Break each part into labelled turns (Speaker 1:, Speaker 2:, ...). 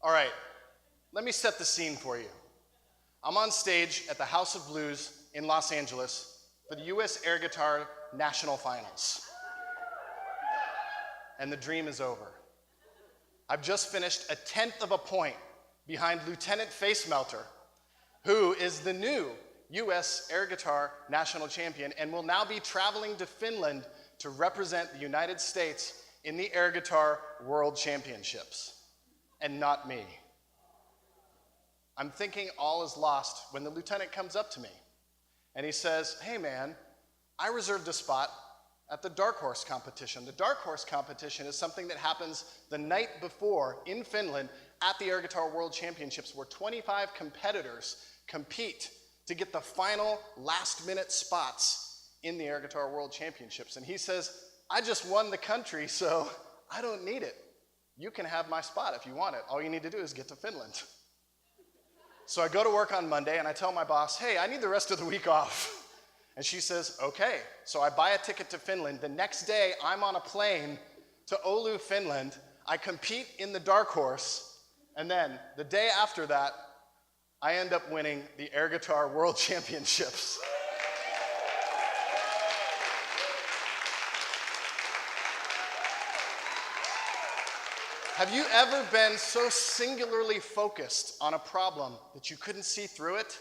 Speaker 1: All right, let me set the scene for you. I'm on stage at the House of Blues in Los Angeles for the US Air Guitar National Finals. And the dream is over. I've just finished 1/10 of a point behind Lieutenant Face Melter, who is the new US Air Guitar National Champion and will now be traveling to Finland to represent the United States in the Air Guitar World Championships. And not me. I'm thinking all is lost when the lieutenant comes up to me and he says, "Hey man, I reserved a spot at the Dark Horse competition." The Dark Horse competition is something that happens the night before in Finland at the Air Guitar World Championships, where 25 competitors compete to get the final last-minute spots in the Air Guitar World Championships. And he says, "I just won the country, so I don't need it. You can have my spot if you want it. All you need to do is get to Finland." So I go to work on Monday and I tell my boss, "Hey, I need the rest of the week off." And she says, "Okay." So I buy a ticket to Finland. The next day, I'm on a plane to Oulu, Finland. I compete in the Dark Horse. And then the day after that, I end up winning the Air Guitar World Championships. Have you ever been so singularly focused on a problem that you couldn't see through it?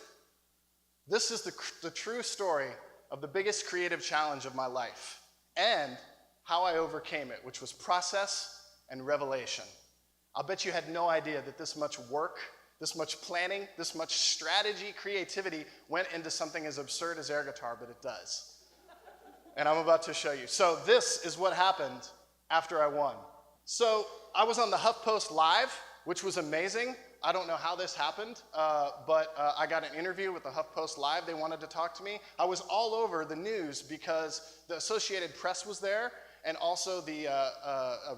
Speaker 1: This is the true story of the biggest creative challenge of my life and how I overcame it, which was process and revelation. I'll bet you had no idea that this much work, this much planning, this much strategy, creativity went into something as absurd as air guitar, but it does. And I'm about to show you. So this is what happened after I won. So I was on the HuffPost Live, which was amazing. I don't know how this happened, but I got an interview with the HuffPost Live. They wanted to talk to me. I was all over the news because the Associated Press was there, and also the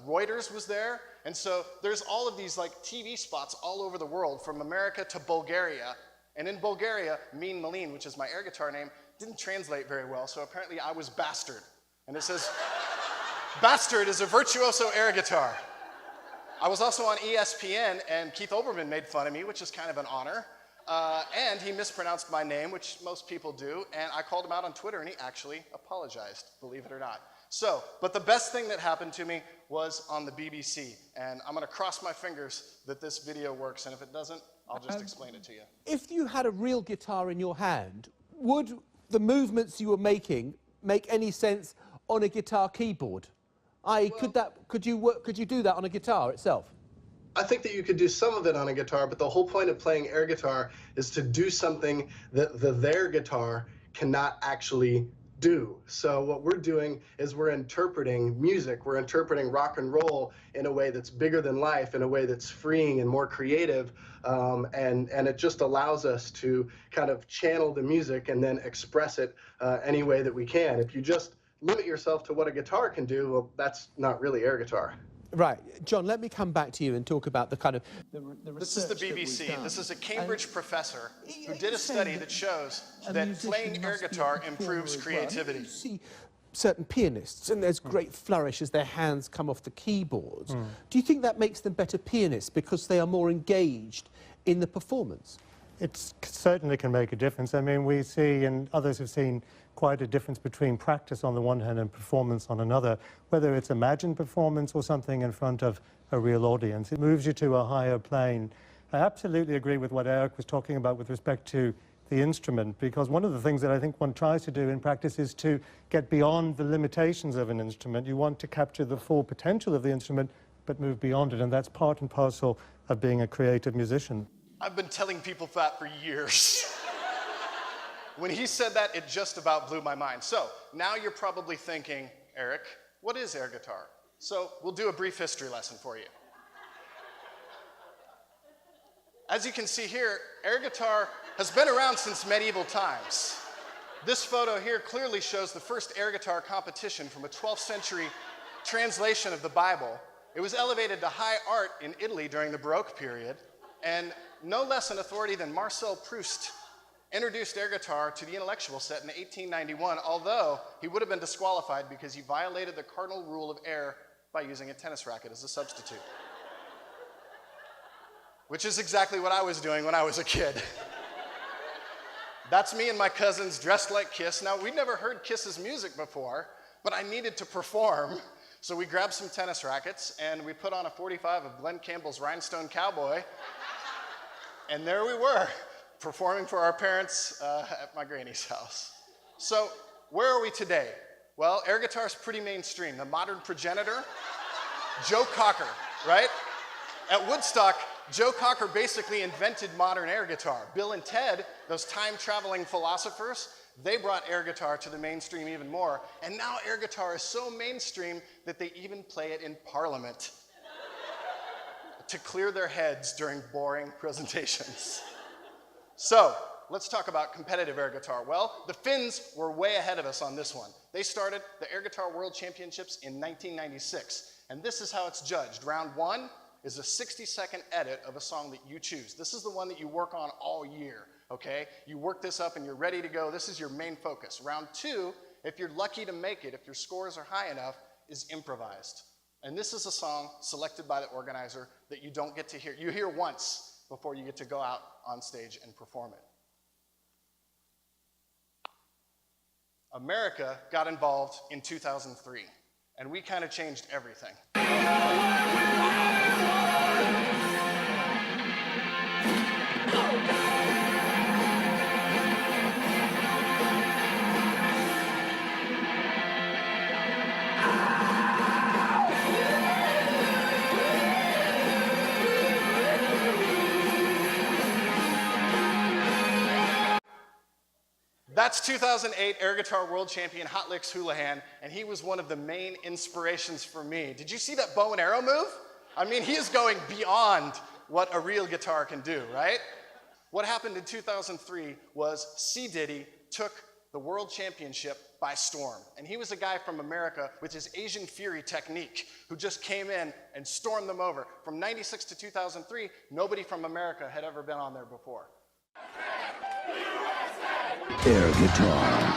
Speaker 1: Reuters was there. And so there's all of these like TV spots all over the world, from America to Bulgaria. And in Bulgaria, Melin, which is my air guitar name, didn't translate very well, so apparently I was Bastard. And it says, "Bastard is a virtuoso air guitar." I was also on ESPN, and Keith Olbermann made fun of me, which is kind of an honor. And he mispronounced my name, which most people do, and I called him out on Twitter, and he actually apologized, believe it or not. So, but the best thing that happened to me was on the BBC, and I'm gonna cross my fingers that this video works, and if it doesn't, I'll just explain it to you.
Speaker 2: If you had a real guitar in your hand, would the movements you were making make any sense on a guitar keyboard? Could you do that on a guitar itself?
Speaker 1: I think that you could do some of it on a guitar, but the whole point of playing air guitar is to do something that their guitar cannot actually do. So what we're doing is we're interpreting music, we're interpreting rock and roll in a way that's bigger than life, in a way that's freeing and more creative, and it just allows us to kind of channel the music and then express it any way that we can. If you just limit yourself to what a guitar can do, well, that's not really air guitar.
Speaker 2: Right. John, let me come back to you and talk about the kind of...
Speaker 1: This is the BBC. This is a Cambridge professor who did a study that shows that playing air guitar improves creativity.
Speaker 2: You see certain pianists, and there's great flourish as their hands come off the keyboards. Do you think that makes them better pianists because they are more engaged in the performance?
Speaker 3: It certainly can make a difference. I mean, we see, and others have seen, quite a difference between practice on the one hand and performance on another, whether it's imagined performance or something in front of a real audience. It moves you to a higher plane. I absolutely agree with what Eric was talking about with respect to the instrument, because one of the things that I think one tries to do in practice is to get beyond the limitations of an instrument. You want to capture the full potential of the instrument, but move beyond it, and that's part and parcel of being a creative musician.
Speaker 1: I've been telling people that for years. When he said that, it just about blew my mind. So now you're probably thinking, Eric, what is air guitar? So we'll do a brief history lesson for you. As you can see here, air guitar has been around since medieval times. This photo here clearly shows the first air guitar competition from a 12th century translation of the Bible. It was elevated to high art in Italy during the Baroque period, and no less an authority than Marcel Proust introduced air guitar to the intellectual set in 1891, although he would have been disqualified because he violated the cardinal rule of air by using a tennis racket as a substitute. which is exactly what I was doing when I was a kid. That's me and my cousins dressed like Kiss. Now, we'd never heard Kiss's music before, but I needed to perform. So we grabbed some tennis rackets and we put on a 45 of Glenn Campbell's Rhinestone Cowboy. And there we were, performing for our parents at my granny's house. So where are we today? Well, air guitar is pretty mainstream. The modern progenitor, Joe Cocker, right? At Woodstock, Joe Cocker basically invented modern air guitar. Bill and Ted, those time-traveling philosophers, they brought air guitar to the mainstream even more. And now air guitar is so mainstream that they even play it in Parliament to clear their heads during boring presentations. So, let's talk about competitive air guitar. Well, the Finns were way ahead of us on this one. They started the Air Guitar World Championships in 1996, and this is how it's judged. Round one is a 60-second edit of a song that you choose. This is the one that you work on all year, okay? You work this up and you're ready to go. This is your main focus. Round two, if you're lucky to make it, if your scores are high enough, is improvised. And this is a song selected by the organizer that you don't get to hear. You hear once before you get to go out on stage and perform it. America got involved in 2003, and we kind of changed everything. That's 2008 Air Guitar World Champion Hot Licks Houlihan, and he was one of the main inspirations for me. Did you see that bow and arrow move? I mean, he is going beyond what a real guitar can do, right? What happened in 2003 was C. Diddy took the World Championship by storm. And he was a guy from America with his Asian Fury technique who just came in and stormed them over. From 96 to 2003, nobody from America had ever been on there before.
Speaker 4: Air guitar.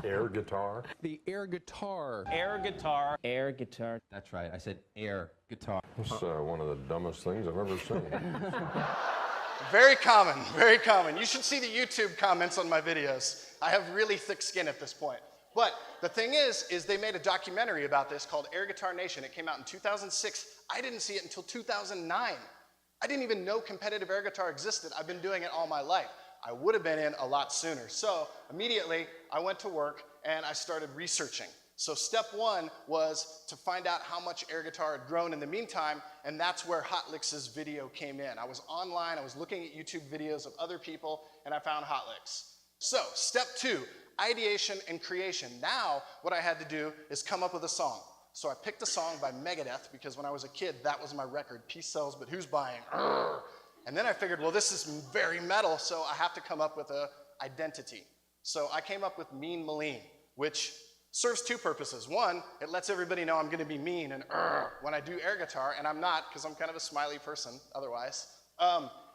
Speaker 5: Air guitar.
Speaker 6: The air guitar.
Speaker 7: Air guitar.
Speaker 6: Air guitar.
Speaker 8: That's right, I said air guitar.
Speaker 5: That's one of the dumbest things I've ever seen.
Speaker 1: Very common, very common. You should see the YouTube comments on my videos. I have really thick skin at this point. But the thing is they made a documentary about this called Air Guitar Nation. It came out in 2006. I didn't see it until 2009. I didn't even know competitive air guitar existed. I've been doing it all my life. I would have been in a lot sooner. So immediately I went to work and I started researching. So step one was to find out how much air guitar had grown in the meantime, and that's where Hot Licks' video came in. I was online, I was looking at YouTube videos of other people, and I found Hot Licks. So step two, ideation and creation. Now, what I had to do is come up with a song. So I picked a song by Megadeth, because when I was a kid, that was my record. Peace sells, but who's buying? Urgh. And then I figured, well, this is very metal, so I have to come up with an identity. So I came up with Mean Melin, which serves two purposes. One, it lets everybody know I'm going to be mean and when I do air guitar, and I'm not, because I'm kind of a smiley person otherwise.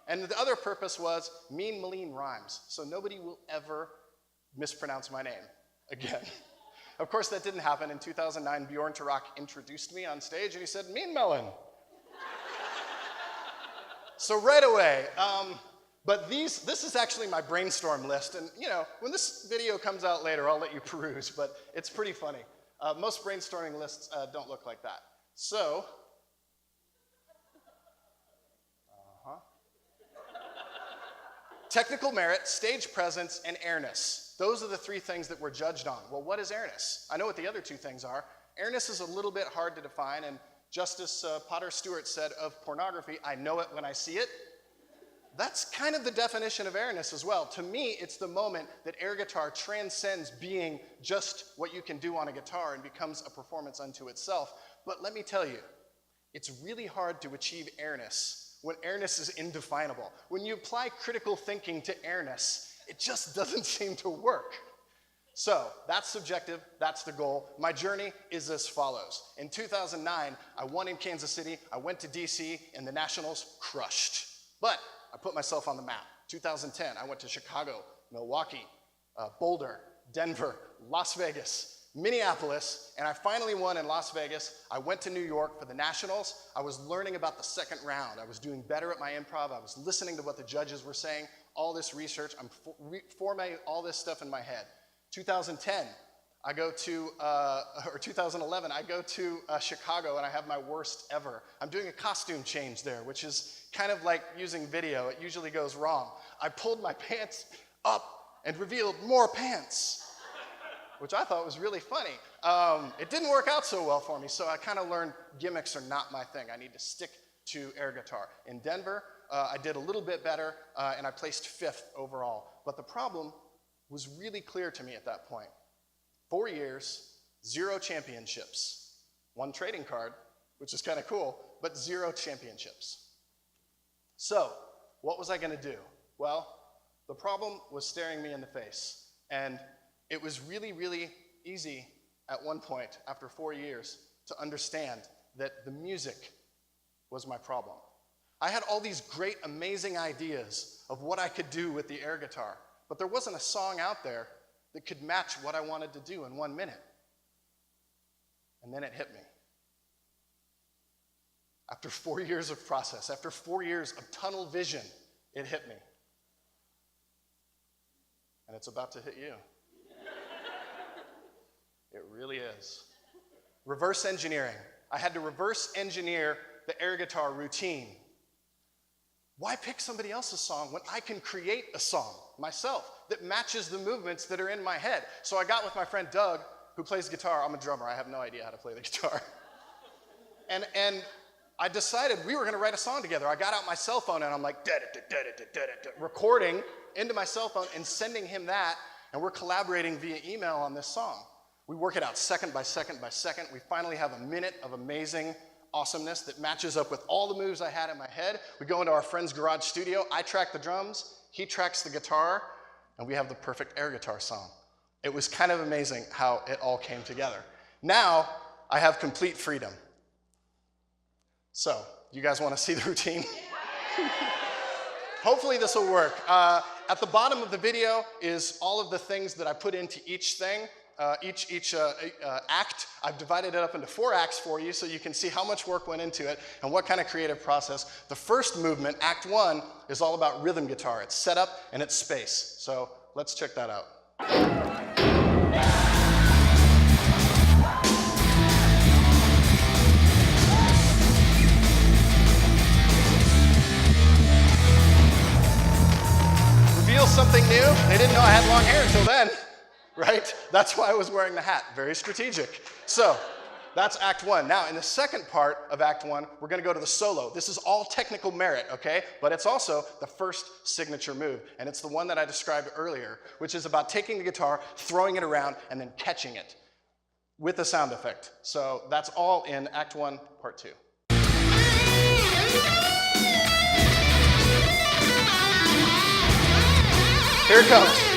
Speaker 1: And the other purpose was Mean Melin rhymes, so nobody will ever mispronounce my name again. Of course, that didn't happen. In 2009, Bjorn Tarok introduced me on stage, and he said, Mean Melin. So right away, but this is actually my brainstorm list, and you know, when this video comes out later, I'll let you peruse, but it's pretty funny. Most brainstorming lists don't look like that. So, technical merit, stage presence, and airness. Those are the three things that we're judged on. Well, what is airness? I know what the other two things are. Airness is a little bit hard to define, and Justice Potter Stewart said of pornography, I know it when I see it. That's kind of the definition of airness as well. To me, it's the moment that air guitar transcends being just what you can do on a guitar and becomes a performance unto itself. But let me tell you, it's really hard to achieve airness when airness is indefinable. When you apply critical thinking to airness, it just doesn't seem to work. So that's subjective, that's the goal. My journey is as follows. In 2009, I won in Kansas City, I went to DC, and the Nationals crushed. But I put myself on the map. 2010, I went to Chicago, Milwaukee, Boulder, Denver, Las Vegas, Minneapolis, and I finally won in Las Vegas. I went to New York for the Nationals. I was learning about the second round. I was doing better at my improv. I was listening to what the judges were saying, all this research. I'm formatting all this stuff in my head. 2010, I go to, or 2011, I go to Chicago and I have my worst ever. I'm doing a costume change there, which is kind of like using video. It usually goes wrong. I pulled my pants up and revealed more pants, which I thought was really funny. It didn't work out so well for me, so I kind of learned gimmicks are not my thing. I need to stick to air guitar. In Denver, I did a little bit better, and I placed 5th overall. But the problem was really clear to me at that point. 4 years, 0 championships. 1 trading card, which is kind of cool, but 0 championships. So, what was I going to do? Well, the problem was staring me in the face. And it was really, really easy at one point, after 4 years, to understand that the music was my problem. I had all these great, amazing ideas of what I could do with the air guitar, but there wasn't a song out there that could match what I wanted to do in 1 minute. And then it hit me. After 4 years of process, after 4 years of tunnel vision, it hit me. And it's about to hit you. It really is. Reverse engineering. I had to reverse engineer the air guitar routine. Why pick somebody else's song when I can create a song myself that matches the movements that are in my head? So I got with my friend Doug, who plays guitar. I'm a drummer. I have no idea how to play the guitar. And I decided we were going to write a song together. I got out my cell phone and I'm like, recording into my cell phone and sending him that, and we're collaborating via email on this song. We work it out second by second by second. We finally have a minute of amazing awesomeness that matches up with all the moves I had in my head. We go into our friend's garage studio. I track the drums, he tracks the guitar, and we have the perfect air guitar song. It was kind of amazing how it all came together. Now, I have complete freedom. So, you guys want to see the routine? Hopefully this will work. At the bottom of the video is all of the things that I put into each thing. Each act. I've divided it up into 4 acts for you so you can see how much work went into it and what kind of creative process. The first movement, Act 1, is all about rhythm guitar. It's setup and it's space. So let's check that out. Reveal something new. They didn't know I had long hair until then. Right? That's why I was wearing the hat. Very strategic. So, that's Act 1. Now, in the second part of Act 1, we're going to go to the solo. This is all technical merit, okay? But it's also the first signature move. And it's the one that I described earlier, which is about taking the guitar, throwing it around, and then catching it with a sound effect. So, that's all in Act 1, Part 2. Here it comes.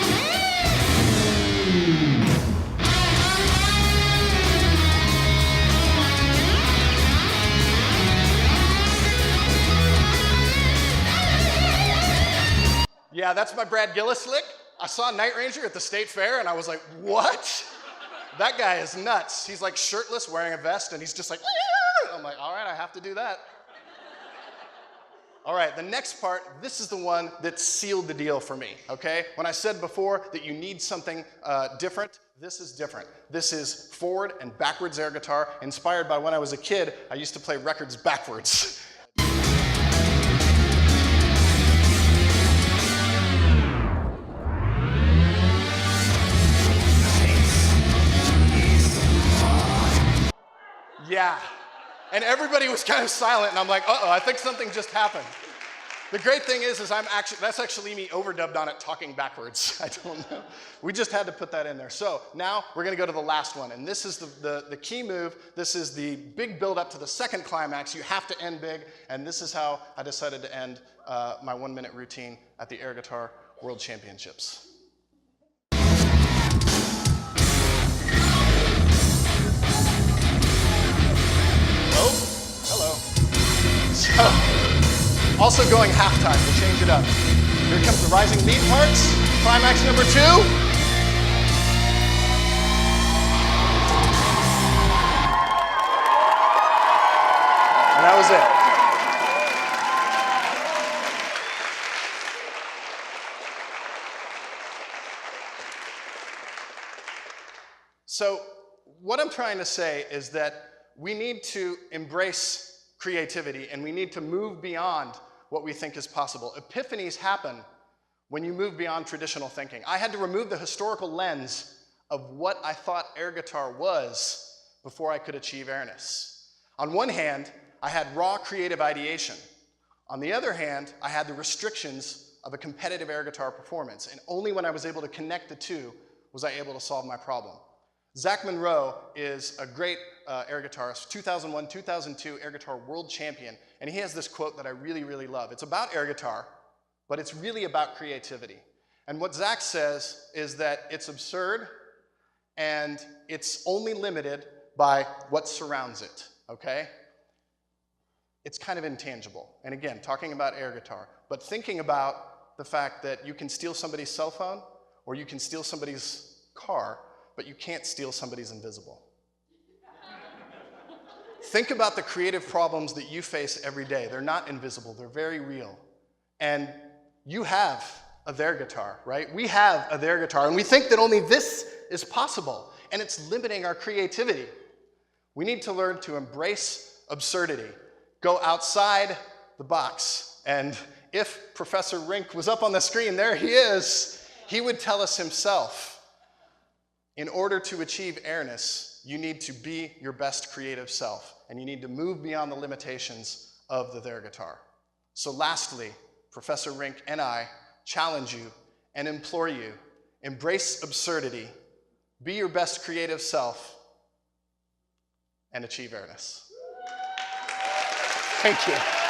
Speaker 1: Yeah, that's my Brad Gillis lick. I saw Night Ranger at the State Fair and I was like, what? That guy is nuts. He's like shirtless, wearing a vest, and he's just like, I'm like, all right, I have to do that. All right, the next part, this is the one that sealed the deal for me, okay? When I said before that you need something different, this is different. This is forward and backwards air guitar, inspired by when I was a kid, I used to play records backwards. Yeah, and everybody was kind of silent, and I'm like, uh-oh, I think something just happened. The great thing is that's actually me overdubbed on it talking backwards. I don't know. We just had to put that in there. So now we're going to go to the last one, and this is the key move. This is the big build up to the second climax. You have to end big, and this is how I decided to end my 1-minute routine at the Air Guitar World Championships. Oh, hello. So, also going halftime, we'll change it up. Here comes the rising lead parts. Climax number 2. And that was it. So what I'm trying to say is that we need to embrace creativity and we need to move beyond what we think is possible. Epiphanies happen when you move beyond traditional thinking. I had to remove the historical lens of what I thought air guitar was before I could achieve airness. On one hand, I had raw creative ideation. On the other hand, I had the restrictions of a competitive air guitar performance, and only when I was able to connect the two was I able to solve my problem. Zach Monroe is a great air guitarist, 2001, 2002 air guitar world champion, and he has this quote that I really, really love. It's about air guitar, but it's really about creativity. And what Zach says is that it's absurd and it's only limited by what surrounds it, okay? It's kind of intangible. And again, talking about air guitar, but thinking about the fact that you can steal somebody's cell phone or you can steal somebody's car, but you can't steal somebody's invisible. Think about the creative problems that you face every day. They're not invisible, they're very real. And you have a their guitar, right? We have a their guitar, and we think that only this is possible, and it's limiting our creativity. We need to learn to embrace absurdity, go outside the box. And if Professor Rink was up on the screen, there he is, he would tell us himself, in order to achieve airness, you need to be your best creative self, and you need to move beyond the limitations of the their guitar. So lastly, Professor Rink and I challenge you and implore you, embrace absurdity, be your best creative self, and achieve airness. Thank you.